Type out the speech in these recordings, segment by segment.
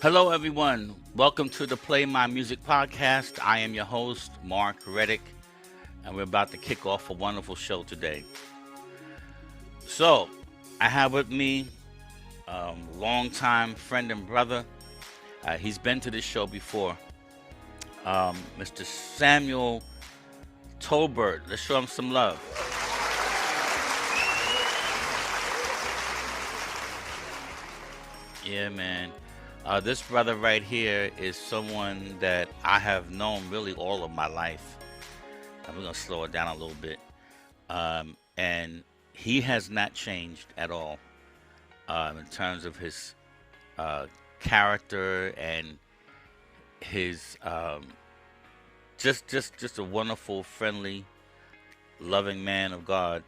Hello, everyone. Welcome to the Play My Music podcast. I am your host, Mark Reddick, and we're about to kick off a wonderful show today. So, I have with me a longtime friend and brother. He's been to this show before, Mr. Samuel Tolbert. Let's show him some love. Yeah, man. This brother right here is someone that I have known really all of my life. And we're going to slow it down a little bit. And he has not changed at all in terms of his character and his just a wonderful, friendly, loving man of God.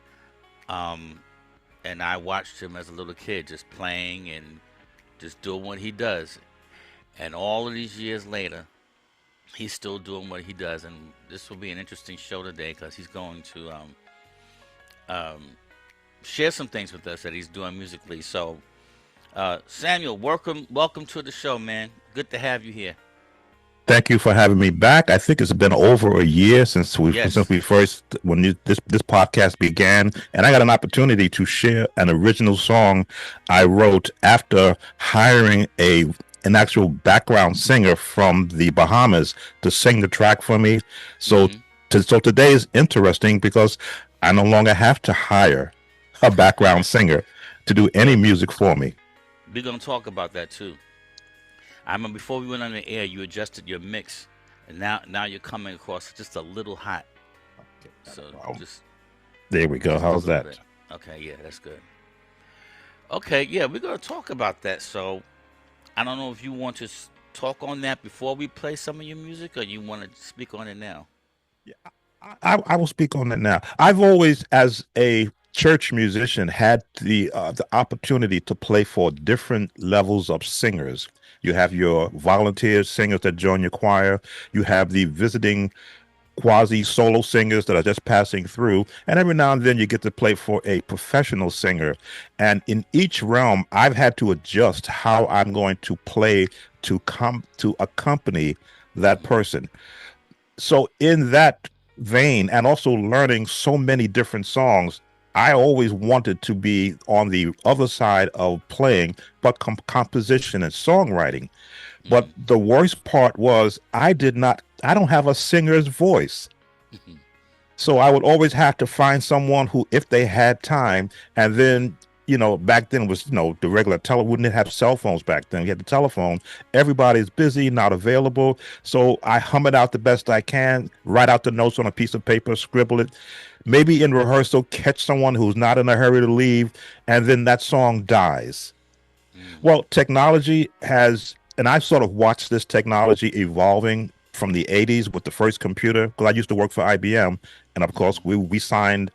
And I watched him as a little kid just playing and just doing what he does. And all of these years later, he's still doing what he does. And this will be an interesting show today because he's going to um, share some things with us that he's doing musically. So, Samuel, welcome to the show, man. Good to have you here. Thank you for having me back. I think it's been over a year since Yes. we first this podcast began, and I got an opportunity to share an original song I wrote after hiring a an actual background singer from the Bahamas to sing the track for me. So Hmm. so today is interesting because I no longer have to hire a background singer to do any Well, music for me. we're gonna talk about that too. I remember before we went on the air, you adjusted your mix, and now you're coming across just a little hot. Okay, not a So problem. just There we go. just a How's little that? bit. Okay, yeah, that's good. Okay, yeah, we're gonna talk about that. So I don't know if you want to talk on that before we play some of your music, or you want to speak on it now. Yeah, I will speak on that now. I've always, as a church musician, had the opportunity to play for different levels of singers. You have your volunteer singers that join your choir. You have the visiting quasi solo singers that are just passing through, and every now and then you get to play for a professional singer. And in each realm, I've had to adjust how I'm going to play to come to accompany that Hmm. person. So in that vein, and also learning so many different songs, I always wanted to be on the other side of playing, but composition and songwriting. But Hmm. the worst part was I don't have a singer's voice. Hmm. So I would always have to find someone who, if they had time, and then, back then was, the regular wouldn't have cell phones back then. You had the telephone. Everybody's busy, not available. So I hum it out the best I can, write out the notes on a piece of paper, scribble it, maybe in rehearsal, catch someone who's not in a hurry to leave, and then that song dies. Hmm. Well, technology has, and I've sort of watched this technology evolving from the 80s with the first computer, because I used to work for IBM. And of course, Hmm. we signed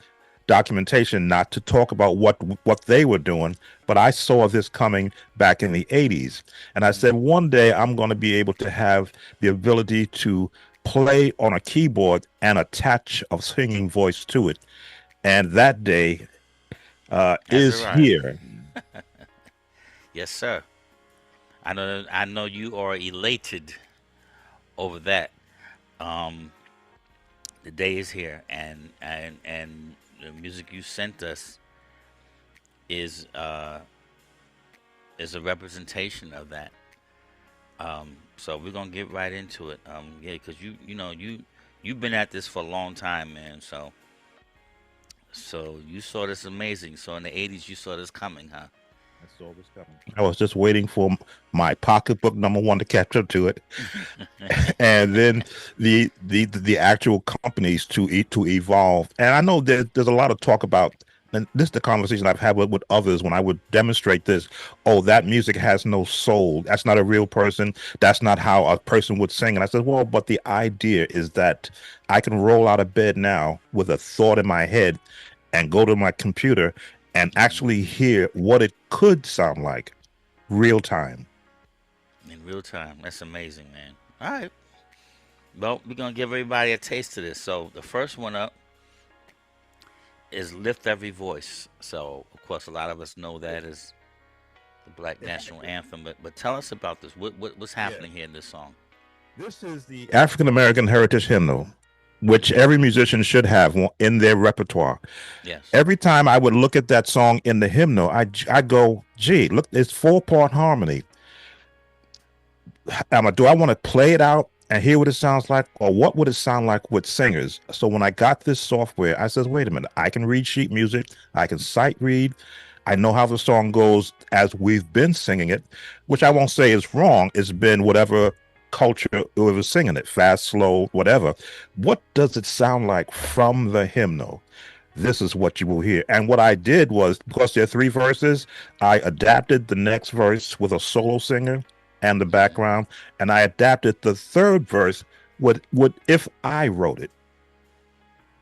documentation not to talk about what they were doing, but I saw this coming back in the 80s. And I said, Hmm. one day I'm going to be able to have the ability to play on a keyboard and attach a singing voice to it. And that day Has is arrived. here. Yes, sir. I know you are elated over that. Um, the day is here, and the music you sent us is uh is a representation of that. So we're gonna get right into it. Yeah, because you've been at this for a long time, man. So you saw this amazing. So in the '80s, you saw this coming, huh? I saw this coming. I was just waiting for my pocketbook number one to catch up to it, and then the actual companies to evolve. And I know there's a lot of talk about, and this is the conversation I've had with others when I would demonstrate this. Oh, that music has no soul. That's not a real person. That's not how a person would sing. And I said, well, but the idea is that I can roll out of bed now with a thought in my head and go to my computer and Hmm. actually hear what it could sound like real time. In real time, that's amazing, man. All right. Well, we're gonna give everybody a taste of this. So the first one up is "Lift Every Voice." So of course, a lot of us know that is the Black National Anthem. But tell us about this. What's Yeah. happening here in this song? This is the African American Heritage Hymnal, which Mm-hmm. every musician should have in their repertoire. Yes. Every time I would look at that song in the hymnal, I go, gee, look, it's 4-part harmony. Do I want to play it out and hear what it sounds like, or what would it sound like with singers? So when I got this software, I says, wait a minute, I can read sheet music, I can sight read, I know how the song goes as we've been singing it, which I won't say is wrong. It's been whatever culture whoever's singing it, fast, slow, whatever. What does it sound like from the hymnal? This is what you will hear. And what I did was, because there are 3 verses, I adapted the next verse with a solo singer and the Mm-hmm. background, and I adapted the third verse with if I wrote it.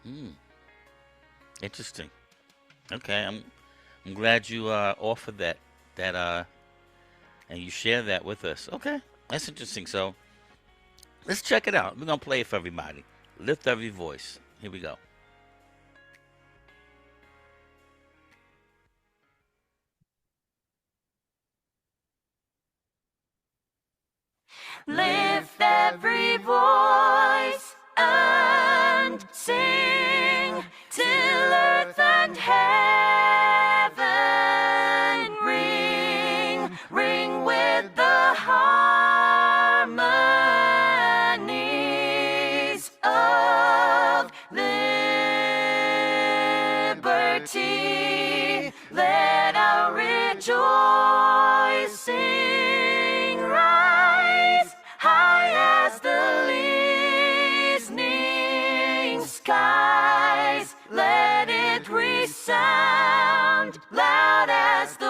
Mm. Interesting. Okay, I'm glad you offered that and you share that with us. Okay, that's interesting. So let's check it out. We're gonna play it for everybody. Lift every voice. Here we go. Lift every voice and sing till earth and heaven ring, ring with the harmonies of liberty. Let our rejoicing rise high as the listening skies. Let it resound loud as the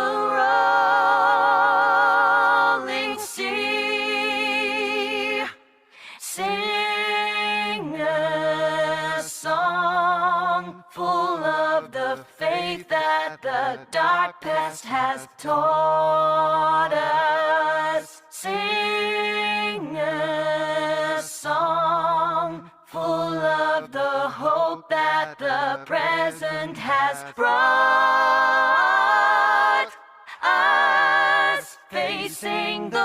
rolling sea. Sing a song full of the faith that the dark past has taught us. Sing a song full of the hope that the present has brought us, facing the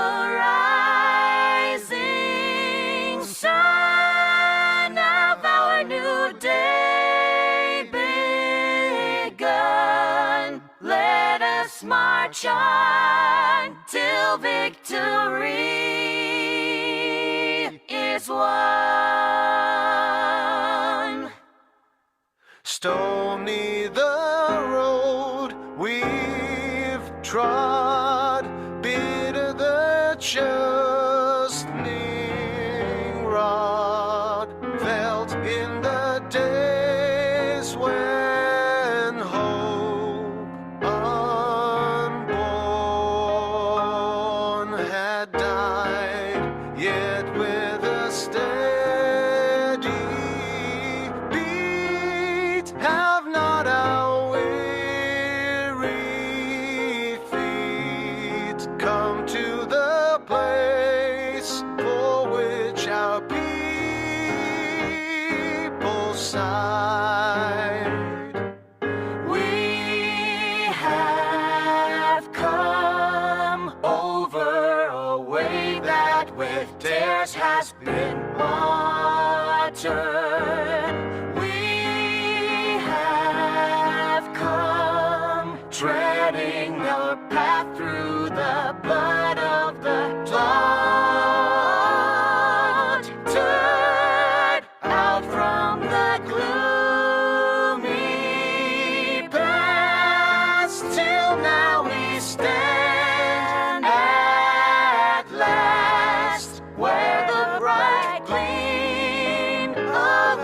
rising sun of our new day begun. Let us march on till victory is won. Stony the road we've trod, bitter the chastening rod, felt in the days when hope unborn had died, yet with a steady beat have not our weary feet come to the place for which our people sighed. We have come over a way that with tears has been watered. We have come treading a path through the blood of the slaughtered, out from the gloomy past till now we stand at last where the bright gleam of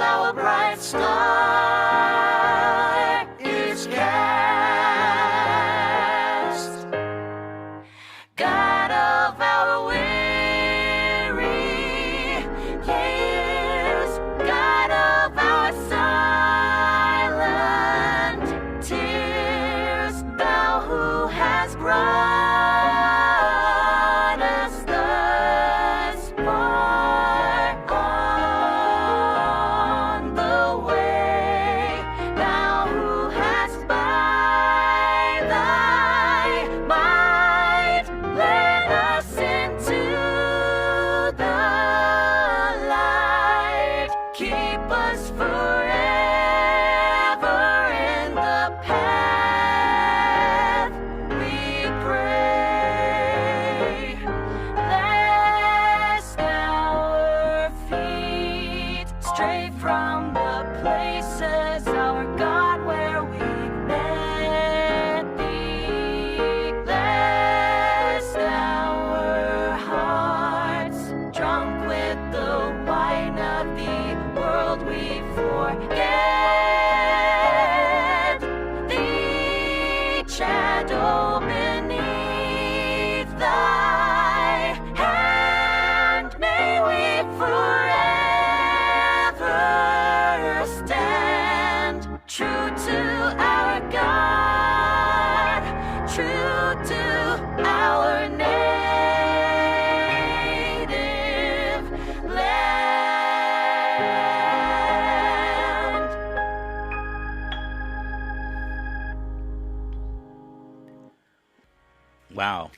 Wow,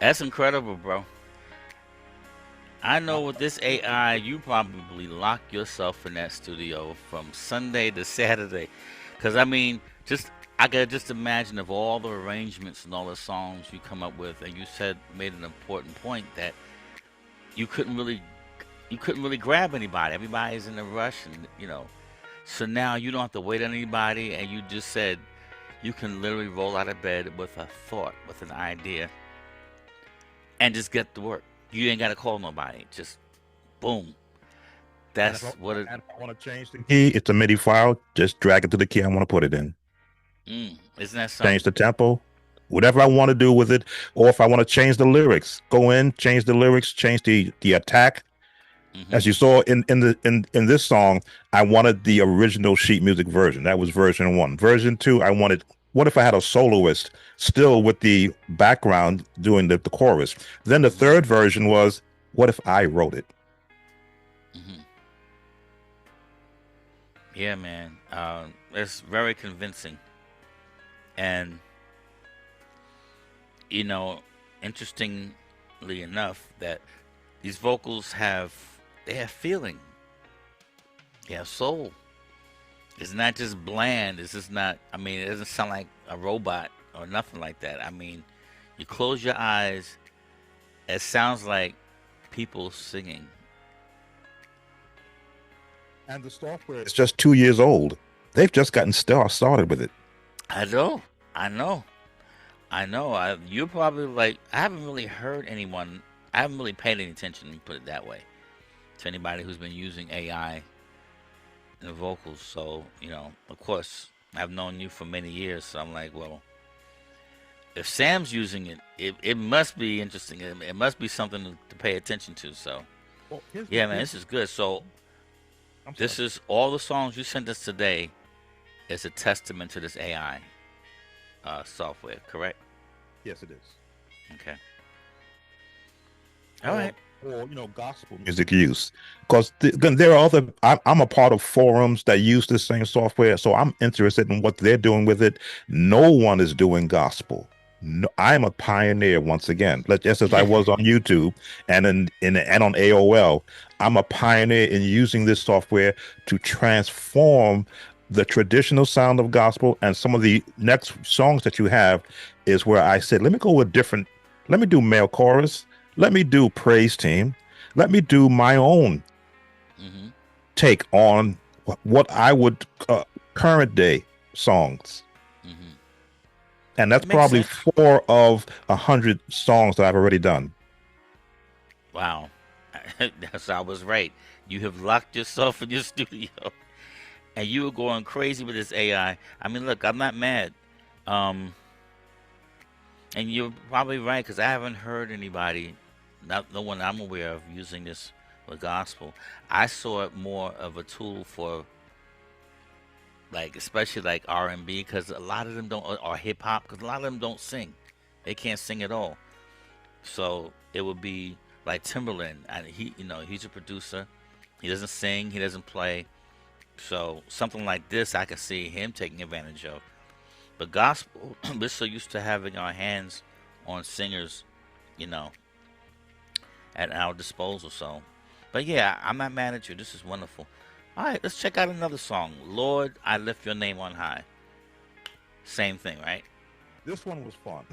that's incredible, bro. I know with this AI, you probably lock yourself in that studio from Sunday to Saturday. Because, I mean, just I could just imagine of all the arrangements and all the songs you come up with, and you said made an important point that you couldn't really you couldn't really grab anybody. Everybody's in a rush, and so now you don't have to wait on anybody, and you just said you can literally roll out of bed with a thought, with an idea, and just get to work. You ain't got to call nobody. Just boom. And if That's what it. and if I want to change the key, it's a MIDI file. Just drag it to the key I want to put it in. Isn't that Change something? the tempo, whatever I want to do with it. Or if I want to change the lyrics, go in, change the lyrics, change the attack. Hmm. As you saw in this song, I wanted the original sheet music version. That was version one. Version two, I wanted. What if I had a soloist still with the background doing the chorus? Then the Hmm. third version was, what if I wrote it? Hmm. Yeah, man. It's very convincing, and you know, interestingly enough, that these vocals they have feeling, they have soul. It's not just bland. It's just not. I mean, it doesn't sound like a robot or nothing like that. I mean, you close your eyes, it sounds like people singing. And the software is just 2 years old. They've just gotten started with it. I know, I know, I know. You're probably like, I haven't really heard anyone. I haven't really paid any attention, put it that way, to anybody who's been using AI in the vocals. So, of course, I've known you for many years. So I'm like, well, if Sam's using it, it must be interesting. It must be something to pay attention to. So, Well, yeah, man, this is good. So, I'm sorry. this is all the songs you sent us today is a testament to this AI software, correct? Yes, it is. Okay. All right. Or gospel music use, because again, there are other. I'm a part of forums that use this same software, so I'm interested in what they're doing with it. No one is doing gospel. No, I'm a pioneer once again. Just as I was on YouTube and and on AOL, I'm a pioneer in using this software to transform the traditional sound of gospel. And some of the next songs that you have is where I said, let me go with different. Let me do male chorus. Let me do praise team. Let me do my own Hmm. take on what I would current day songs. Hmm. And that's It makes probably sense. 100 songs that I've already done. Wow. That's I was right. You have locked yourself in your studio, and you were going crazy with this AI. I mean, look, I'm not mad. Um, and you're probably right because I haven't heard anybody, not no one I'm aware of, using this with gospel. I saw it more of a tool for like, especially like R&B, because a lot of them don't, or hip hop, because a lot of them don't sing. They can't sing at all. So it would be like Timberland, and he's a producer. He doesn't sing, he doesn't play. So something like this, I could see him taking advantage of. But gospel, we're so used to having our hands on singers, you know, at our disposal. So, but yeah, I'm not mad at you. This is wonderful. All right, let's check out another song. Lord, I lift your name on high. Same thing, right? This one was fun.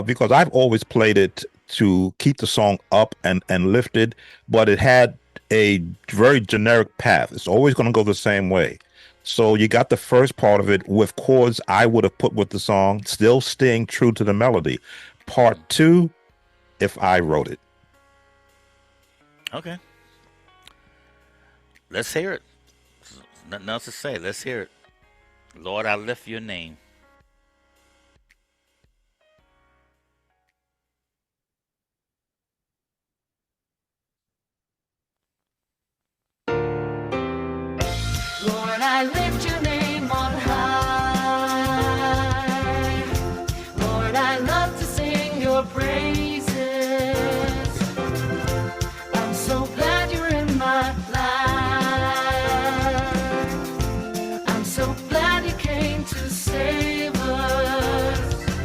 Because I've always played it to keep the song up and lifted, but it had a very generic path. It's always going to go the same way. So you got the first part of it with chords I would have put with the song, still staying true to the melody. Part two, if I wrote it. Okay. Let's hear it. Nothing else to say. Let's hear it. Lord, I lift your name. Lord, I lift your name on high. Lord, I love to sing your praises. I'm so glad you're in my life. I'm so glad you came to save us.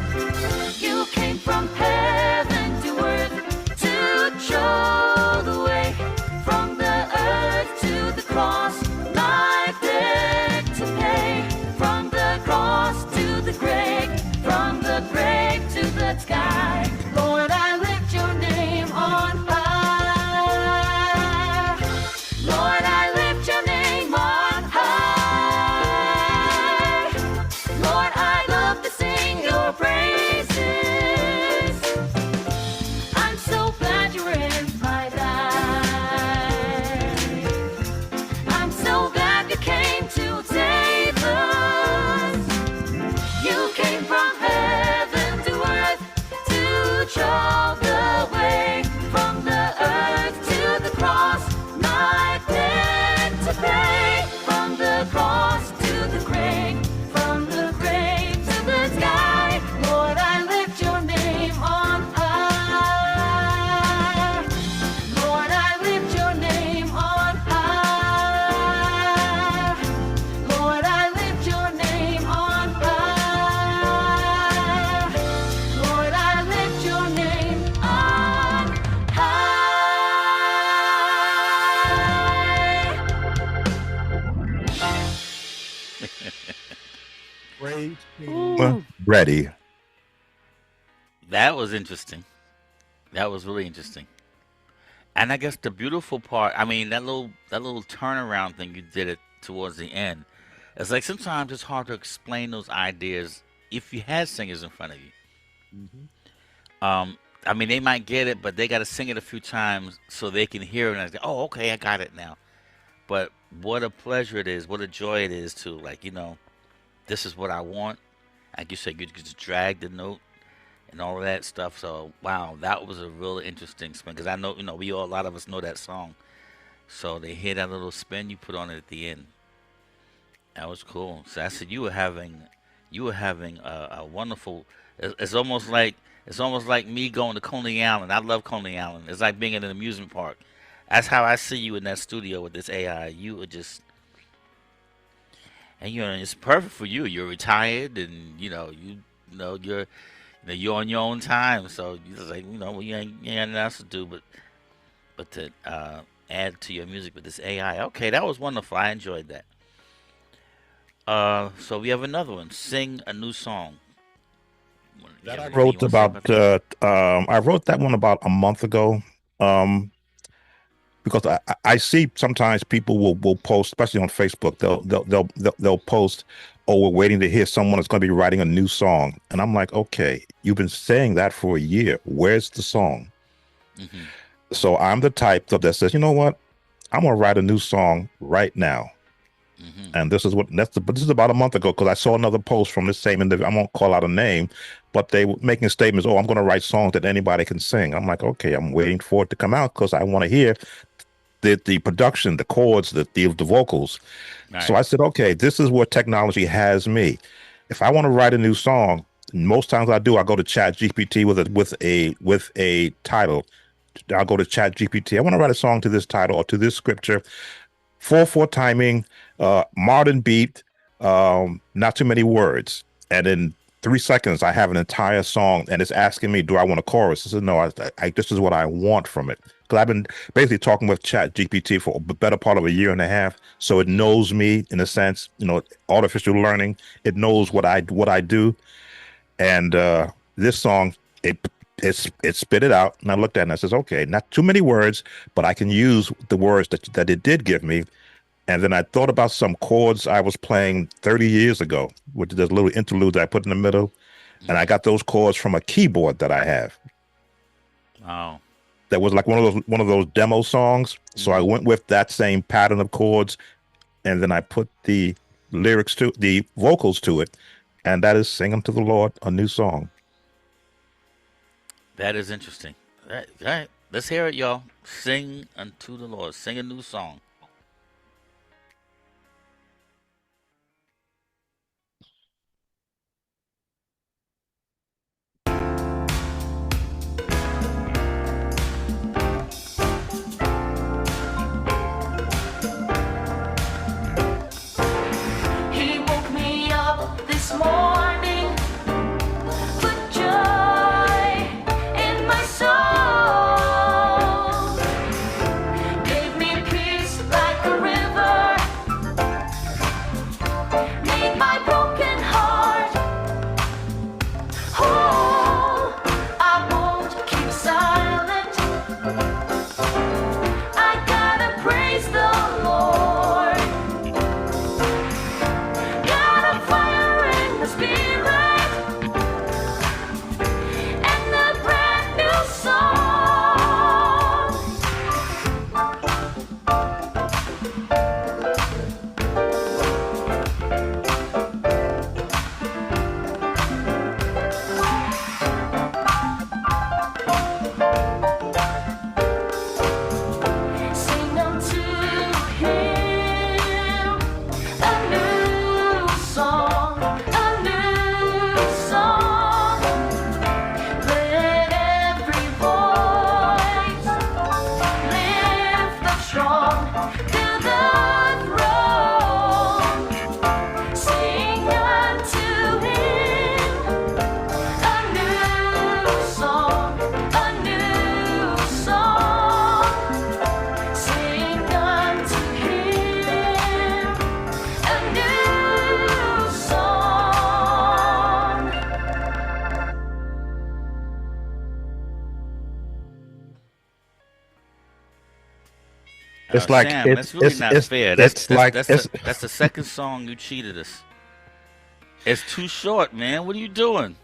much of the way from the earth to the cross, my debt to pay. From the cross to the grave, from the grave to the sky, Lord, I lift your name on high. Lord, I lift your name on high. Lord, I lift your name on high. Lord, I lift your name on high. Praise Ooh. ready. That was interesting. That was really interesting. And I guess the beautiful part, I mean, that little turnaround thing you did it towards the end. It's like sometimes it's hard to explain those ideas if you had singers in front of you. I mean, they might get it, but they got to sing it a few times so they can hear it and say, "Oh, okay, I got it now." But what a pleasure it is, what a joy it is to like, this is what I want. Like you said, you just drag the note and all of that stuff. So wow, that was a real interesting spin because I know, a lot of us know that song. So they hear that little spin you put on it at the end. That was cool. So I said you were having a wonderful. It's almost like me going to Coney Island. I love Coney Island. It's like being in an amusement park. That's how I see you in that studio with this AI. You are just, and it's perfect for you. You're retired, and you're on your own time. So you're just like, well, you ain't nothing else to do but to add to your music with this AI. Okay, that was wonderful. I enjoyed that. So we have another one. Sing a new song. You That have I anything you wrote want to say about about that? I wrote that one about a month ago. Um because I see sometimes people will post, especially on Facebook, they'll post, oh, we're waiting to hear someone that's going to be writing a new song. And I'm like, okay, you've been saying that for a year. Where's the song? Hmm. So I'm the type that says, you know what? I'm gonna write a new song right now. Hmm. And but this is about a month ago because I saw another post from the same individual. I won't call out a name, but they were making statements. Oh, I'm going to write songs that anybody can sing. I'm like, okay, I'm waiting for it to come out because I want to hear the production, the chords, the vocals. So Right. I said, okay, this is where technology has me. If I want to write a new song, most times I go to Chat GPT with a title. I'll go to Chat GPT. I want to write a song to this title or to this scripture. 4/4 timing, modern beat, not too many words. And in 3 seconds, I have an entire song, and it's asking me, "Do I want a chorus?" I said, "No, this is what I want from it." Because I've been basically talking with Chat GPT for the better part of a year and a half, so it Hmm. knows me in a sense. Artificial learning. It knows Hmm. what I do, and this song, it spit it out, and I looked at it and I says, "Okay, not too many words, but I can use the words that it did give me." And then I thought about some chords I was playing 30 years ago, with this little interlude that I put in the middle. And I Hmm. got those chords from a keyboard that I have. Wow. That was like one of those demo songs. So I Hmm. went with that same pattern of chords, and then I put the vocals to it, and that is "Sing Unto the Lord," a new song. That is interesting. All right. Let's hear it, y'all. Sing unto the Lord. Sing a new song. He woke me up this morning, put joy in my soul, gave me peace It's like Sam, that's really not fair. it's like That's the second song you cheated us. It's too short, man. What are you doing?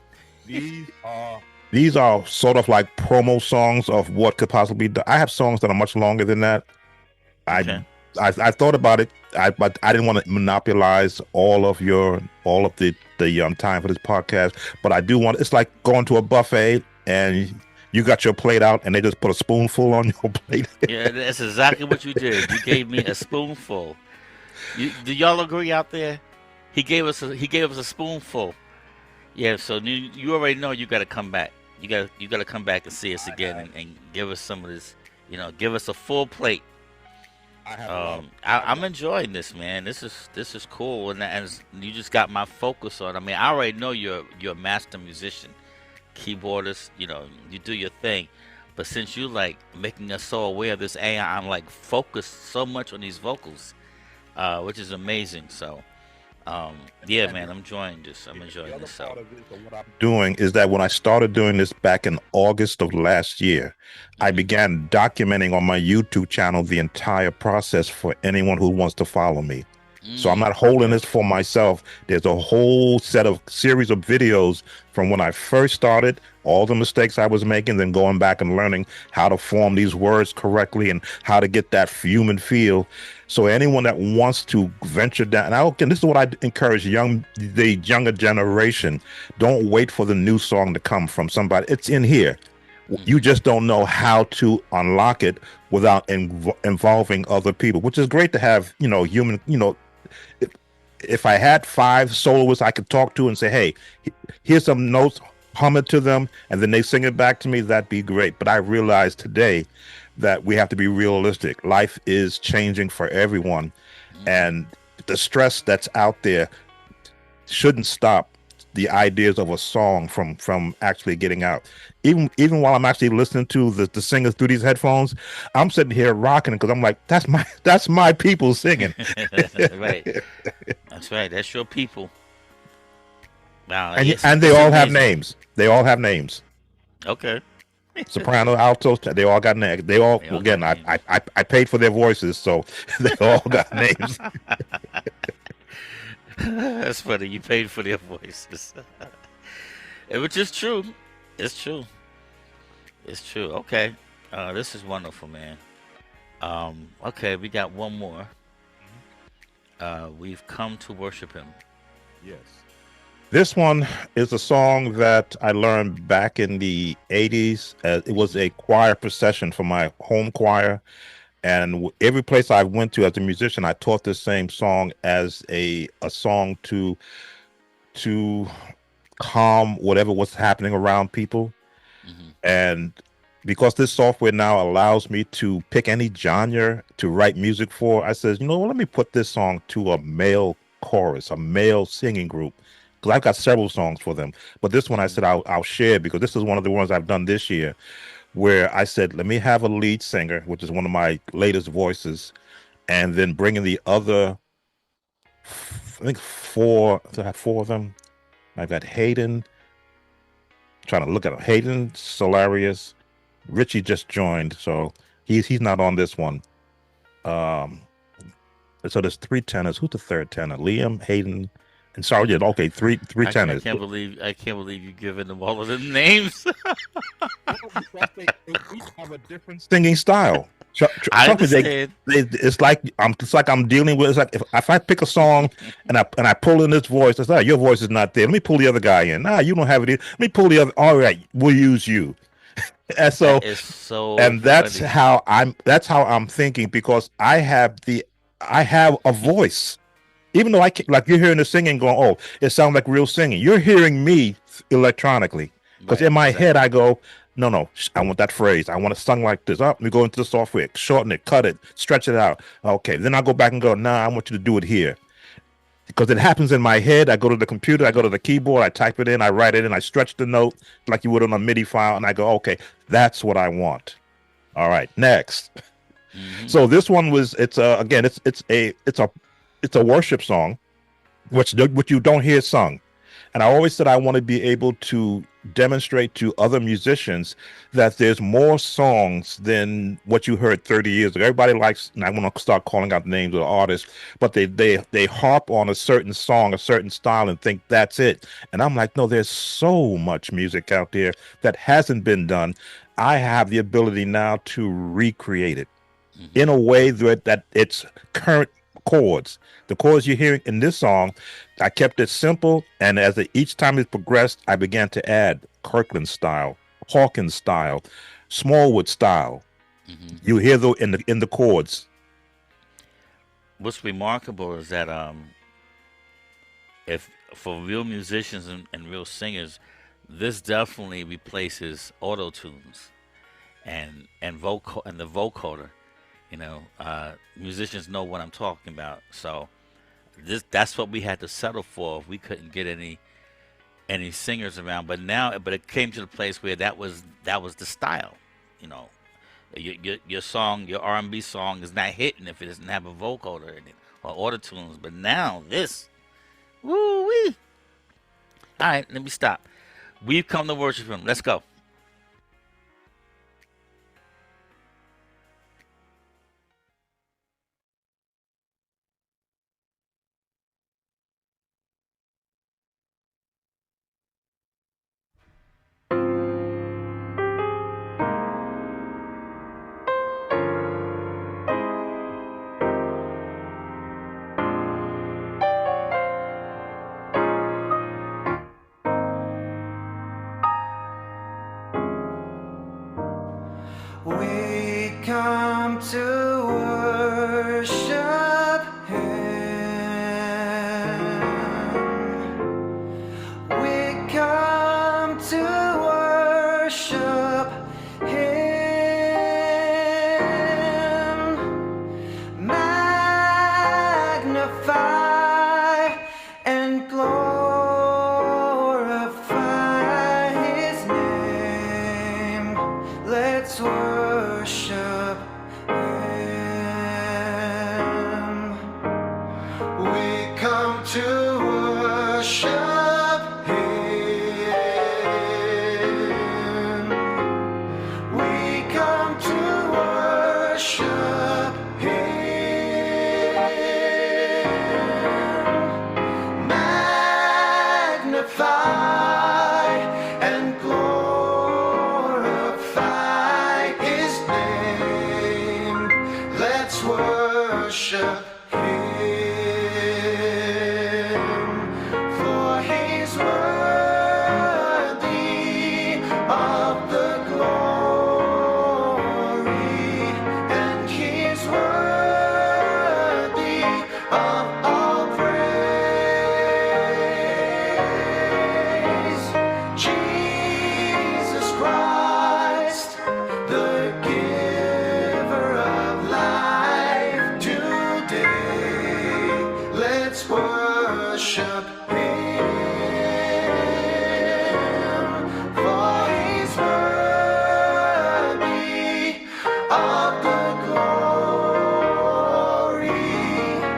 these are sort of like promo songs of what could possibly be done. I have songs that are much longer than that. Okay. I thought about it. But I didn't want to monopolize all of the time for this podcast. But I do want. It's like going to a buffet and you got your plate out and they just put a spoonful on your plate. Yeah, that's exactly what you did. You gave me a spoonful. Do y'all agree out there? He gave us a spoonful. Yeah, so you already know you got to come back. You got to come back and see us again and give us some of this. Give us a full plate. I'm enjoying this, man. This is cool, and you just got my focus on. I mean, I already know you're a master musician, keyboardist. You do your thing, but since you like making us so aware of this AI, I'm like focused so much on these vocals, which is amazing. So, yeah, man, I'm enjoying this. So, what I'm doing is that when I started doing this back in August of last year, I began documenting on my YouTube channel the entire process for anyone who wants to follow me. So I'm not holding this for myself. There's a whole series of videos from when I first started, all the mistakes I was making, then going back and learning how to form these words correctly and how to get that human feel. So anyone that wants to venture down, and this is what I encourage the younger generation. Don't wait for the new song to come from somebody. It's in here. You just don't know how to unlock it without involving other people, which is great to have, human, if I had 5 soloists I could talk to and say, hey, here's some notes, hum it to them, and then they sing it back to me, that'd be great. But I realize today that we have to be realistic. Life is changing for everyone. And the stress that's out there shouldn't stop the ideas of a song from actually getting out. Even while I'm actually listening to the singers through these headphones, I'm sitting here rocking because I'm like, that's my people singing. Right. That's right. That's your people. Wow. And they all have names. They all have names. Okay. Soprano, altos, they all got names. They all again, I paid for their voices, so they all got names. That's funny. You paid for their voices. Which is true. It's true. Okay. This is wonderful, man. Okay, we got one more. We've come to worship him. Yes. This one is a song that I learned back in the 80s. It was a choir procession for my home choir. And every place I went to as a musician, I taught this same song as a song to calm whatever was happening around people. And because this software now allows me to pick any genre to write music for, I said, let me put this song to a male chorus, a male singing group. Because I've got several songs for them. But this one I said I'll share because this is one of the ones I've done this year, where I said, let me have a lead singer, which is one of my latest voices, and then bring in the other, I think I have 4 of them. I've got Hayden, trying to look at him. Hayden, Solarius, Richie just joined, so he's not on this one. So there's 3 tenors. Who's the 3rd tenor? Liam, Hayden, and sorry, okay, three tenors. I can't believe you're giving them all of the names. They each have a different singing style. I understand. It's like I'm dealing with. It's like if I pick a song and I pull in this voice, it's like your voice is not there. Let me pull the other guy in. Nah, you don't have it. Let me pull the other. All right, we'll use you. And so, that is so that's funny. how I'm thinking because I have a voice. Even though like you're hearing the singing going, oh, it sounds like real singing. You're hearing me electronically because in my head I go, no, I want that phrase. I want it sung like this. Let me go into the software, shorten it, cut it, stretch it out. Okay, then I go back and go, I want you to do it here. Because it happens in my head. I go to the computer, I go to the keyboard, I type it in, I write it in, I stretch the note like you would on a MIDI file, and I go, okay, that's what I want. All right, next. So this one was it's a worship song, which you don't hear sung. And I always said I want to be able to demonstrate to other musicians that there's more songs than what you heard 30 years ago. Everybody likes, and I want to start calling out names of the artists, but they harp on a certain song, a certain style, and think that's it. And I'm like, no, there's so much music out there that hasn't been done. I have the ability now to recreate it in a way that it's current chords. The chords you're hearing in this song, I kept it simple, and each time it progressed, I began to add Kirkland style, Hawkins style, Smallwood style. You hear though in the chords. What's remarkable is that if for real musicians and real singers, this definitely replaces auto tunes and the vocoder. You know, musicians know what I'm talking about. So that's what we had to settle for if we couldn't get any singers around. But it came to the place where that was the style. You know, your song, your R&B song is not hitting if it doesn't have a vocoder in it or auto tunes. But now this, woo wee. All right, let me stop. We've come to worship Him. Let's go. We come to worship Him. We come to worship Him. Magnify and glorify His name. Let's worship Him. We come to worship Him. We come to worship Him. Magnify and glorify His name. Let's worship Him, for He's worthy of the glory, and He's worthy of all praise. Jesus Christ, the giver of life today. Let's worship Him, for He's worthy of the glory,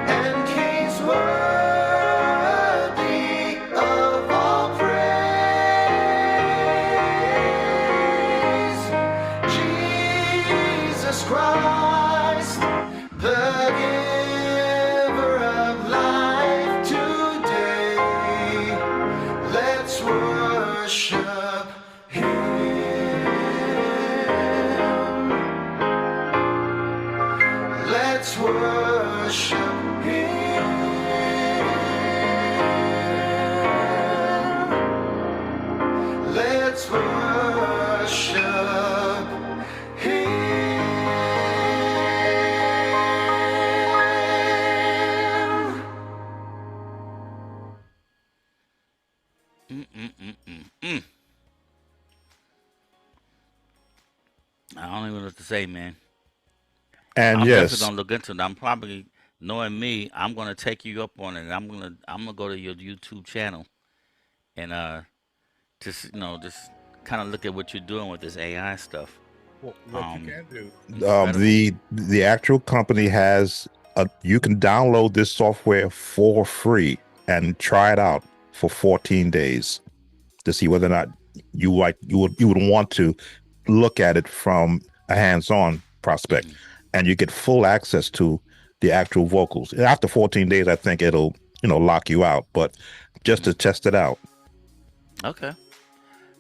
and He's worthy of all praise. Jesus Christ, the giver of life today. Let's worship Him. Let's worship Him. Let's worship Him. I don't even know what to say, man. And I'm definitely yes, gonna look into it. I'm probably knowing me. I'm gonna take you up on it. And I'm gonna go to your YouTube channel and just kind of look at what you're doing with this AI stuff. what Um, you can do. Incredible. The actual company has you can download this software for free and try it out for 14 days to see whether or not you would want to look at it from a hands-on prospect, and you get full access to the actual vocals. After 14 days, I think it'll lock you out, but just to test it out. Okay.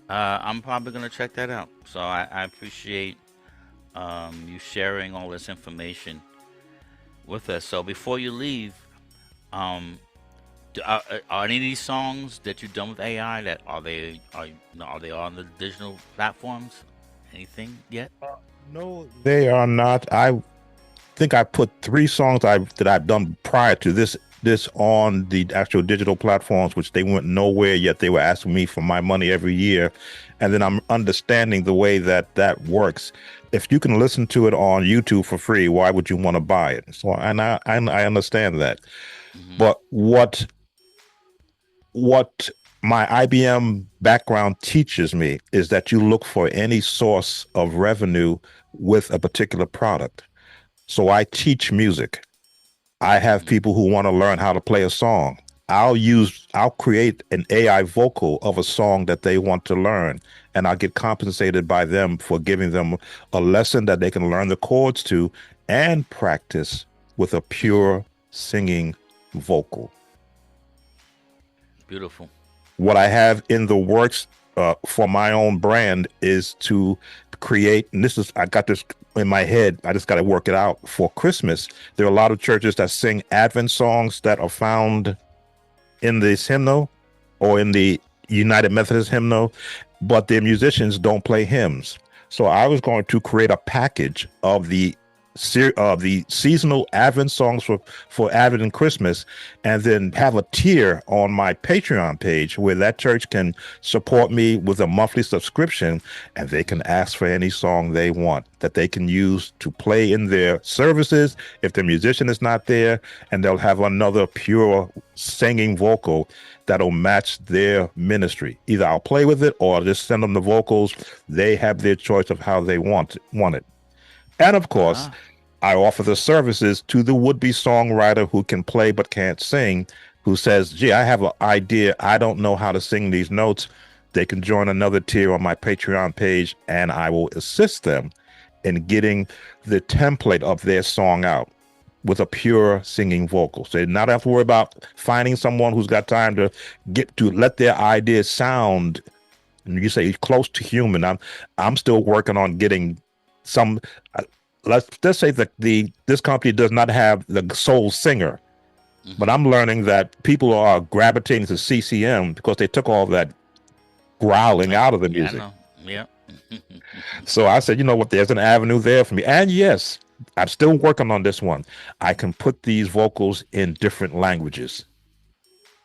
I'm probably gonna check that out. So I appreciate you sharing all this information with us. So before you leave, um, are any of these songs that you've done with AI that are they on the digital platforms? Anything yet? No, they are not. I think I put 3 songs that I've done prior to this on the actual digital platforms, which they went nowhere, yet they were asking me for my money every year. And then I'm understanding the way that works. If you can listen to it on YouTube for free, why would you want to buy it? So, and I understand that. Hmm. But what my IBM background teaches me is that you look for any source of revenue with a particular product. So I teach music. I have people who want to learn how to play a song. I'll create an AI vocal of a song that they want to learn, and I'll get compensated by them for giving them a lesson that they can learn the chords to and practice with a pure singing vocal. Beautiful. What I have in the works for my own brand is to create, and I got this in my head, I just got to work it out. For Christmas, there are a lot of churches that sing Advent songs that are found in this hymnal or in the United Methodist hymnal, but their musicians don't play hymns. So I was going to create a package of the seasonal Advent songs for Advent and Christmas, and then have a tier on my Patreon page where that church can support me with a monthly subscription, and they can ask for any song they want that they can use to play in their services if the musician is not there, and they'll have another pure singing vocal that'll match their ministry. Either I'll play with it or I'll just send them the vocals. They have their choice of how they want it. And of course, I offer the services to the would-be songwriter who can play but can't sing, who says, gee, I have an idea. I don't know how to sing these notes. They can join another tier on my Patreon page, and I will assist them in getting the template of their song out with a pure singing vocal. So they not have to worry about finding someone who's got time to let their ideas sound, and you say, close to human. I'm still working on getting some, let's say that this company does not have the soul singer, but I'm learning that people are gravitating to CCM because they took all that growling out of the music. Yeah. So I said, you know what, there's an avenue there for me. And yes, I'm still working on this one. I can put these vocals in different languages.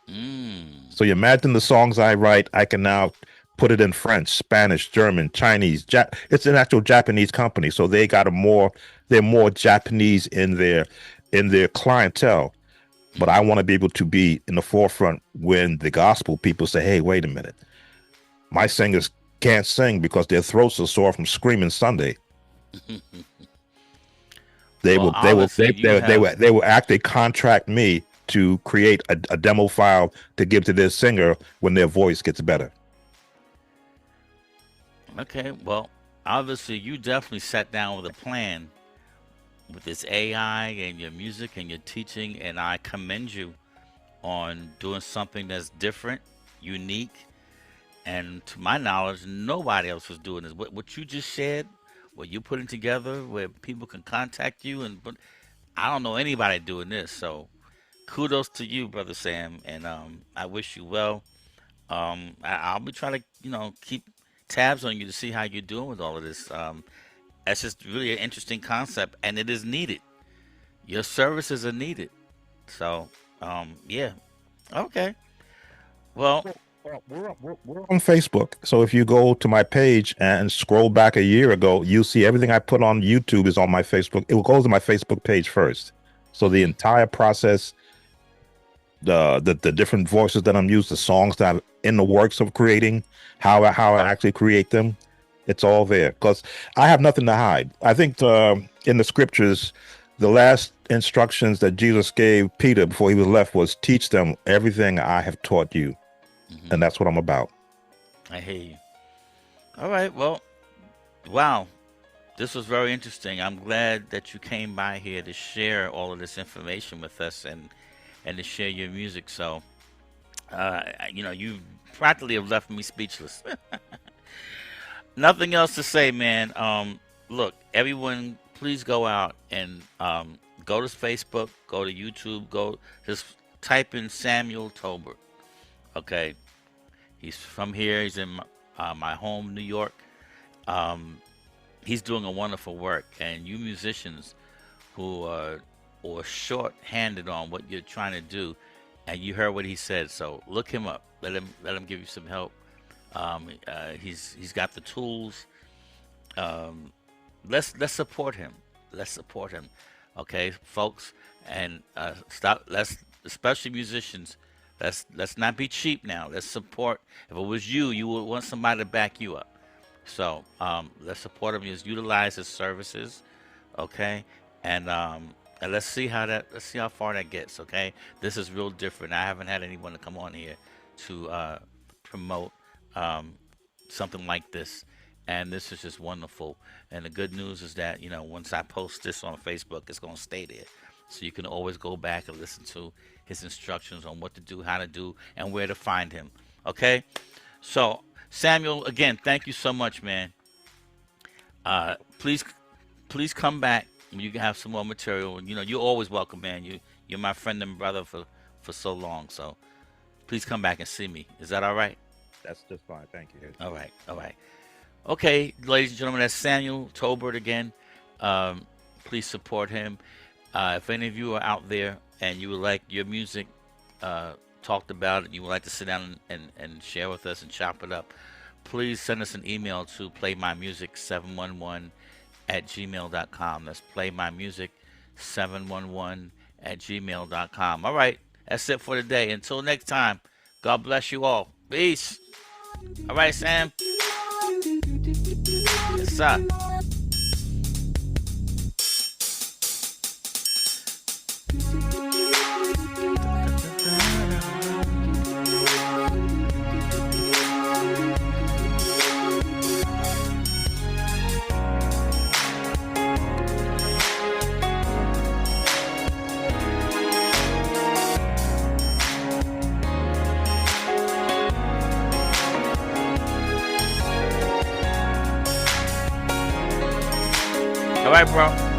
So you imagine the songs I write, I can now put it in French, Spanish, German, Chinese. It's an actual Japanese company, so they're more Japanese in their clientele. But I want to be able to be in the forefront when the gospel people say, "Hey, wait a minute, my singers can't sing because their throats are sore from screaming Sunday." They will actually contract me to create a demo file to give to their singer when their voice gets better. Okay, well, obviously you definitely sat down with a plan with this AI and your music and your teaching, and I commend you on doing something that's different, unique, and to my knowledge, nobody else was doing this. What you just shared, what you putting together, where people can contact you, but I don't know anybody doing this. So kudos to you, Brother Sam, and I wish you well. I'll be trying to, keep tabs on you to see how you're doing with all of this. That's just really an interesting concept, and it is needed. Your services are needed. So, yeah. Okay. Well, we're on Facebook. So if you go to my page and scroll back a year ago, you'll see everything I put on YouTube is on my Facebook. It will go to my Facebook page first. So the entire process, the different voices that I'm using, the songs that I'm in the works of creating, how I actually create them, it's all there because I have nothing to hide. I think in the scriptures, the last instructions that Jesus gave Peter before he was left was teach them everything I have taught you. Hmm. and that's what I'm about. I hear you. All right. Well, wow. This was very interesting. I'm glad that you came by here to share all of this information with us and to share your music. So, you practically have left me speechless. Nothing else to say, man. Look, everyone, please go out and go to Facebook, go to YouTube, go just type in Samuel Tolbert. Okay, he's from here. He's in my home, New York. Um, he's doing a wonderful work, and you musicians who are or short-handed on what you're trying to do, and you heard what he said. So look him up. Let him give you some help. He's got the tools. Um, let's support him. Let's support him. Okay, folks, and stop. Let's especially musicians. Let's not be cheap now. Let's support. If it was you, you would want somebody to back you up. So let's support him. Just utilize his services, okay? And let's see how far that gets, okay? This is real different. I haven't had anyone to come on here to promote um, something like this, and this is just wonderful. And the good news is that once I post this on Facebook, it's gonna stay there, so you can always go back and listen to his instructions on what to do, how to do, and where to find him. Okay, so Samuel, again, thank you so much, man. Please come back when you can have some more material. And you're always welcome, man. You're my friend and brother for so long. So please come back and see me. Is that all right? That's just fine. Thank you. All right, all right. Okay, ladies and gentlemen, that's Samuel Tolbert again. Please support him. If any of you are out there and you would like your music talked about, and you would like to sit down and share with us and chop it up, please send us an email to playmymusic711@gmail.com. That's playmymusic711@gmail.com. All right, that's it for today. Until next time, God bless you all. Peace. All right, Sam. Yes, sir. All right, bro.